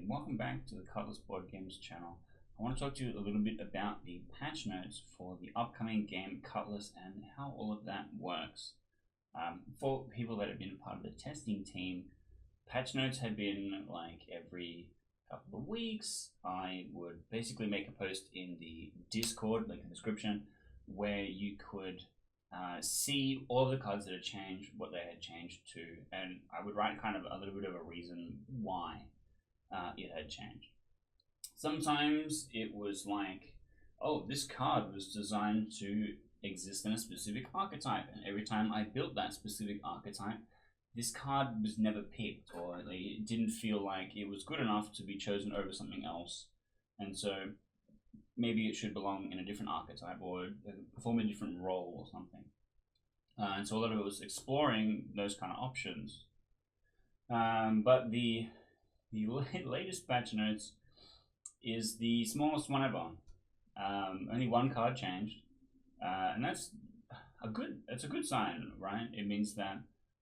welcome back to the Cutlass Board Games channel. I want to talk to you a little bit about the patch notes for the upcoming game Cutlass and how all of that works. For people that have been a part of the testing team, patch notes have been like every couple of weeks. I would basically make a post in the Discord, link in the description, where you could see all of the cards that had changed, what they had changed to, and I would write kind of a little bit of a reason why it had changed. Sometimes it was like, oh, this card was designed to exist in a specific archetype, and every time I built that specific archetype, this card was never picked, or it didn't feel like it was good enough to be chosen over something else, and so maybe it should belong in a different archetype or perform a different role or something. And so a lot of it was exploring those kind of options. But the latest patch notes is the smallest one ever. Only one card changed, and that's a good sign, right? It means that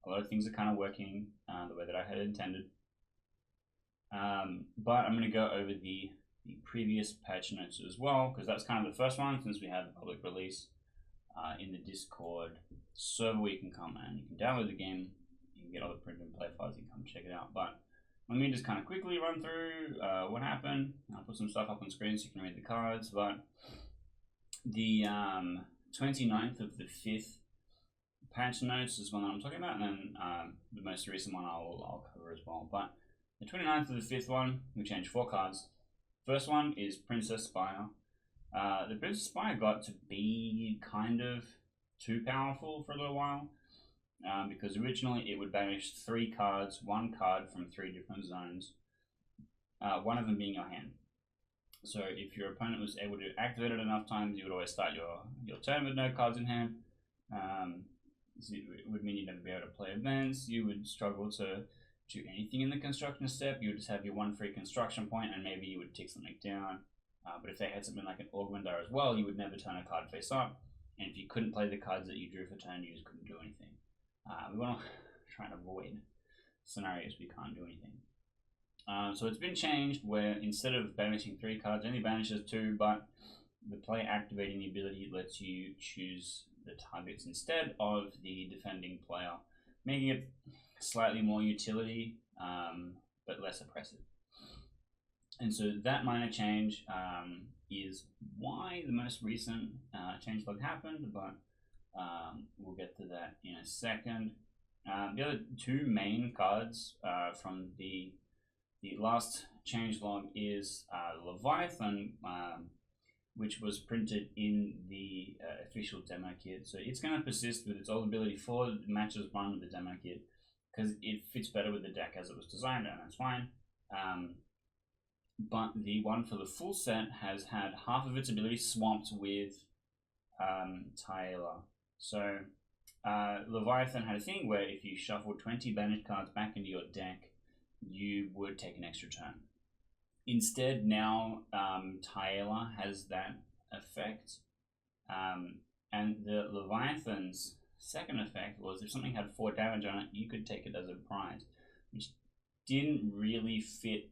a lot of things are kind of working the way that I had intended. But I'm going to go over the previous patch notes as well, because that's kind of the first one since we had the public release in the Discord server where you can come and you can download the game, you can get all the print and play files, you can come check it out. But let me just kind of quickly run through what happened. I'll put some stuff up on screen so you can read the cards. But the 29th of the 5th patch notes is one that I'm talking about, and then the most recent one I'll cover as well. But the 29th of the 5th one, we changed 4 cards. First one is Princess Spire. The Princess Spire got to be kind of too powerful for a little while, because originally it would banish 3 cards, 1 card from 3 different zones, one of them being your hand. So if your opponent was able to activate it enough times, you would always start your turn with no cards in hand. So it would mean you'd never be able to play events, you would struggle to do anything in the construction step. You would just have your 1 free construction point and maybe you would tick something down. But if they had something like an Augmenter as well, you would never turn a card face up. And if you couldn't play the cards that you drew for turn, you just couldn't do anything. We want to try and avoid scenarios we can't do anything. So it's been changed where instead of banishing 3 cards, it only banishes 2, but the player activating the ability lets you choose the targets instead of the defending player, making it slightly more utility, but less oppressive. And so that minor change is why the most recent changelog happened, but we'll get to that in a second. The other 2 main cards from the last changelog is Leviathan, which was printed in the official demo kit. So it's going to persist with its old ability for matches run with the demo kit, because it fits better with the deck as it was designed, and that's fine. But the one for the full set has had half of its ability swamped with Taela. So Leviathan had a thing where if you shuffled 20 banished cards back into your deck, you would take an extra turn. Instead, now Taela has that effect, and the Leviathan's second effect was if something had 4 damage on it, you could take it as a prize, which didn't really fit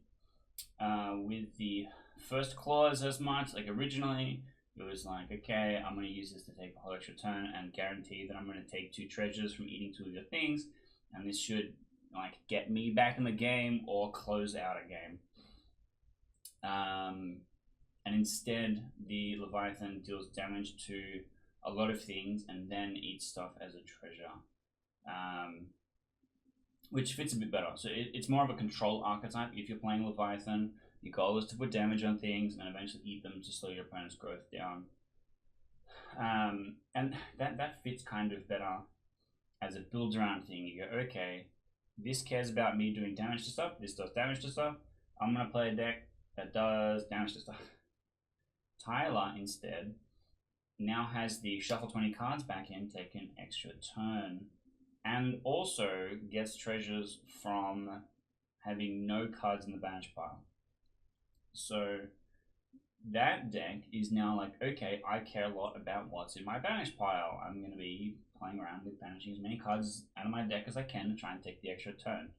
with the first clause as much. Like originally, it was like, okay, I'm going to use this to take a whole extra turn and guarantee that I'm going to take 2 treasures from eating 2 of your things, and this should like get me back in the game or close out a game. And instead, the Leviathan deals damage to a lot of things and then eats stuff as a treasure, which fits a bit better. So it's more of a control archetype. If you're playing Leviathan, your goal is to put damage on things and eventually eat them to slow your opponent's growth down. And that fits kind of better as a build around thing. You go, okay, this cares about me doing damage to stuff, this does damage to stuff, I'm going to play a deck that does damage to stuff. Tyler, instead, now has the shuffle 20 cards back in, take an extra turn, and also gets treasures from having no cards in the banish pile. So that deck is now like, okay, I care a lot about what's in my banish pile. I'm going to be playing around with banishing as many cards out of my deck as I can to try and take the extra turn.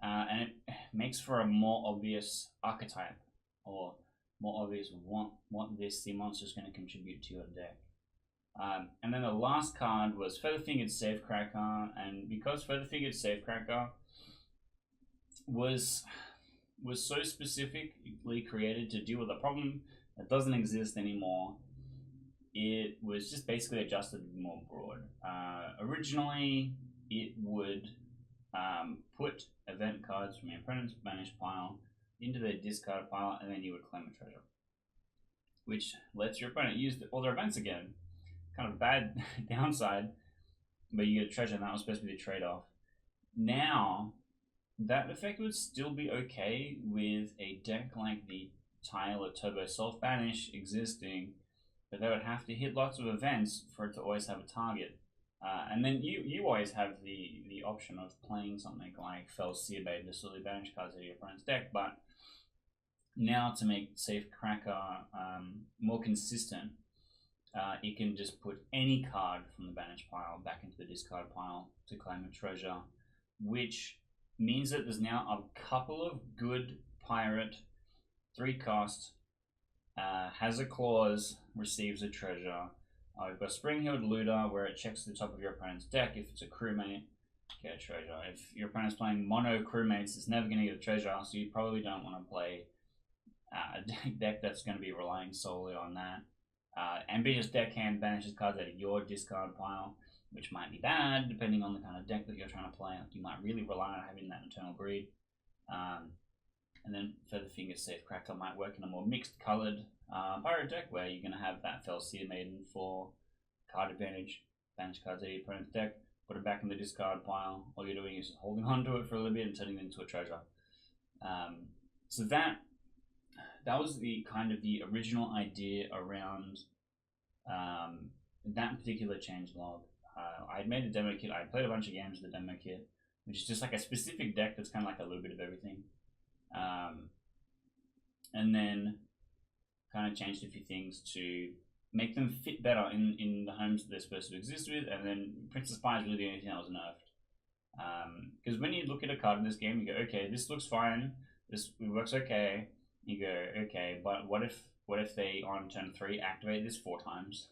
and it makes for a more obvious archetype, or more obvious what this sea monster is going to contribute to your deck. And then the last card was Featherfingered Safecracker, and because Featherfingered Safecracker was so specifically created to deal with a problem that doesn't exist anymore, it was just basically adjusted more broad. Originally, it would put event cards from your opponent's banished pile into their discard pile, and then you would claim a treasure, which lets your opponent use all their events again. Kind of bad downside, but you get a treasure, and that was supposed to be the trade-off. Now, that effect would still be okay with a deck like the Tile or Turbo Self Banish existing, but they would have to hit lots of events for it to always have a target. And then you always have the option of playing something like Fell Seabait to slowly banish cards out of your opponent's deck, but now to make Safecracker more consistent, it can just put any card from the banish pile back into the discard pile to claim a treasure, which means that there's now a couple of good pirate, 3 cost, has a clause, receives a treasure. We've got Spring-Heeled Looter, where it checks the top of your opponent's deck. If it's a crewmate, get a treasure. If your opponent's playing mono crewmates, it's never going to get a treasure, so you probably don't want to play a deck that's going to be relying solely on that. Ambitious Deckhand banishes cards out of your discard pile, which might be bad depending on the kind of deck that you're trying to play. Like, you might really rely on having that Eternal Greed. And then Featherfingered Safecracker might work in a more mixed coloured pirate deck where you're going to have that Fell Sea Maiden for card advantage, banish cards out of your opponent's deck, put it back in the discard pile. All you're doing is holding on to it for a little bit and turning it into a treasure. So that was the kind of the original idea around that particular changelog. I had made a demo kit. I played a bunch of games with the demo kit, which is just like a specific deck that's kind of like a little bit of everything. And then kind of changed a few things to make them fit better in the homes that they're supposed to exist with. And then Princess Pie is really the only thing that was nerfed. Because when you look at a card in this game, you go, okay, this looks fine. This works okay. You go, okay, but what if they on turn 3 activate this 4 times?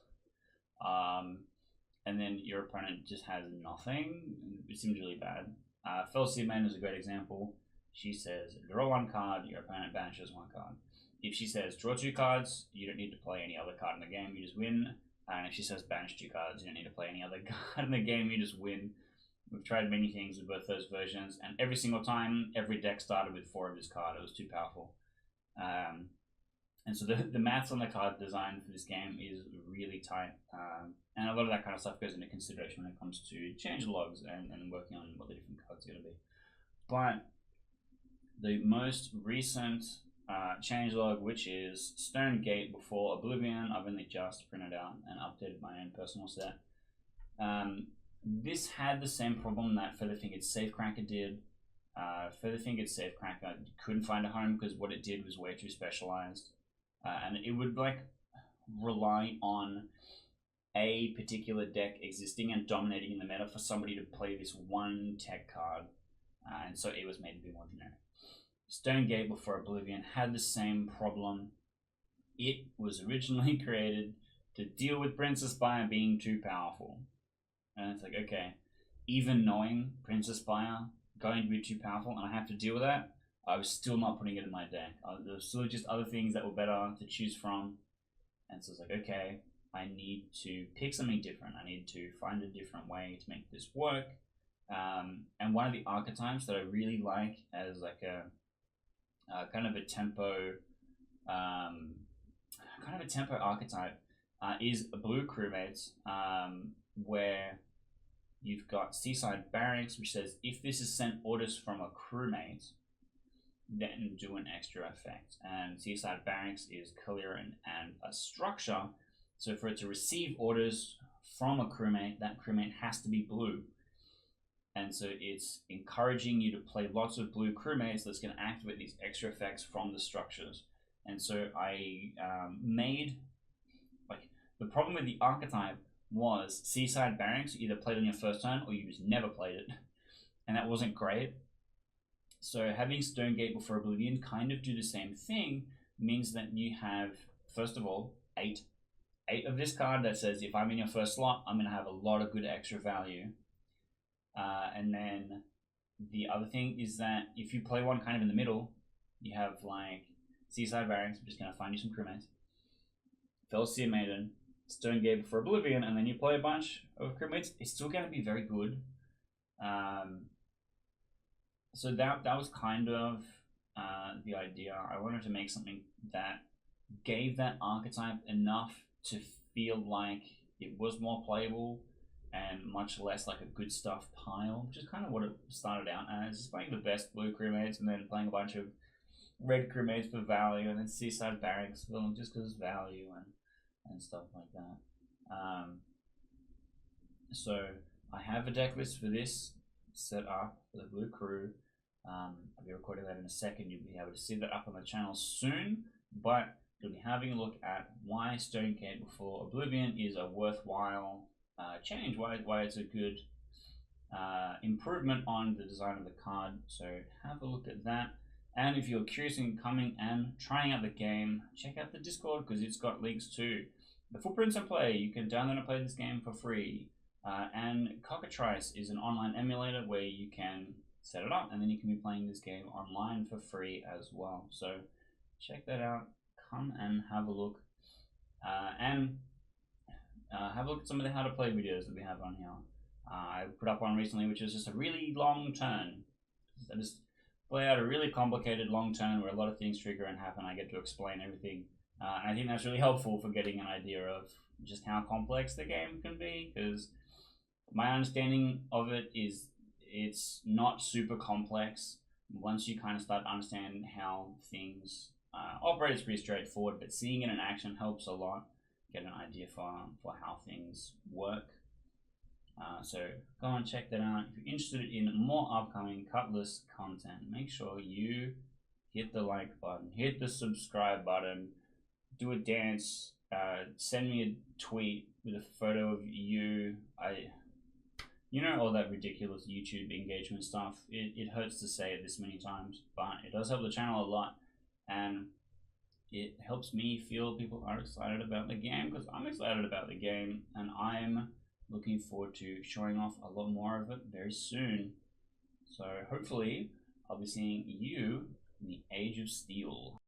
And then your opponent just has nothing. It seems really bad. Fell Sea Maiden is a great example. She says, draw 1 card, your opponent banishes 1 card. If she says, draw 2 cards, you don't need to play any other card in the game, you just win. And if she says, banish 2 cards, you don't need to play any other card in the game, you just win. We've tried many things with both those versions, and every single time, every deck started with 4 of this card. It was too powerful. And so the maths on the card design for this game is really tight. And a lot of that kind of stuff goes into consideration when it comes to change logs and working on what the different cards are going to be. But the most recent changelog, which is Stone Gate Before Oblivion, I've only just printed out and updated my own personal set. This had the same problem that Featherfingered Safecracker did. Featherfingered Safecracker couldn't find a home because what it did was way too specialized. And it would like rely on a particular deck existing and dominating in the meta for somebody to play this one tech card. And so it was made to be more generic. Stone Gate Before Oblivion had the same problem. It was originally created to deal with Princess Spire being too powerful. And it's like, okay, even knowing Princess Spire going to be too powerful and I have to deal with that, I was still not putting it in my deck. There were still just other things that were better to choose from. And so it's like, okay, I need to pick something different. I need to find a different way to make this work. And one of the archetypes that I really like as like a kind of a tempo archetype is Blue Crewmates, where you've got Seaside Barracks, which says if this is sent orders from a crewmate, then do an extra effect. And Seaside Barracks is clear and a structure, so for it to receive orders from a crewmate, that crewmate has to be blue. And so it's encouraging you to play lots of blue crewmates that's going to activate these extra effects from the structures. And so I made, like, the problem with the archetype was Seaside Barracks, you either played on your first turn or you just never played it. And that wasn't great. So having Stonegate before Oblivion kind of do the same thing means that you have, first of all, eight of this card that says if I'm in your first slot, I'm going to have a lot of good extra value. And then the other thing is that if you play one kind of in the middle, you have like Seaside Barracks, which is going to find you some crewmates, Felseer Maiden, Stonegate before Oblivion, and then you play a bunch of crewmates, it's still going to be very good. So that was kind of the idea. I wanted to make something that gave that archetype enough to feel like it was more playable and much less like a good stuff pile, which is kind of what it started out as. Just playing the best blue crewmates and then playing a bunch of red crewmates for value, and then Seaside Barracks just because it's value and stuff like that. So I have a deck list for this set up for the blue crew. I'll be recording that in a second. You'll be able to see that up on the channel soon, but you'll be having a look at why Stonegate before Oblivion is a worthwhile change, why it's a good improvement on the design of the card. So have a look at that. And if you're curious in coming and trying out the game, check out the Discord because it's got links to the footprints and play. You can download and play this game for free. And Cockatrice is an online emulator where you can set it up and then you can be playing this game online for free as well. So check that out. Come and have a look. And have a look at some of the how to play videos that we have on here. I put up one recently which is just a really long turn. I just play out a really complicated long turn where a lot of things trigger and happen. I get to explain everything. And I think that's really helpful for getting an idea of just how complex the game can be, because my understanding of it is it's not super complex. Once you kind of start understanding how things operate, it's pretty straightforward, but seeing it in action helps a lot, get an idea for how things work. So go and check that out. If you're interested in more upcoming Cutlass content, make sure you hit the like button, hit the subscribe button, do a dance, send me a tweet with a photo of you. You know, all that ridiculous YouTube engagement stuff. It hurts to say it this many times, but it does help the channel a lot, and it helps me feel people are excited about the game, because I'm excited about the game, and I'm looking forward to showing off a lot more of it very soon. So hopefully I'll be seeing you in the Age of Steel.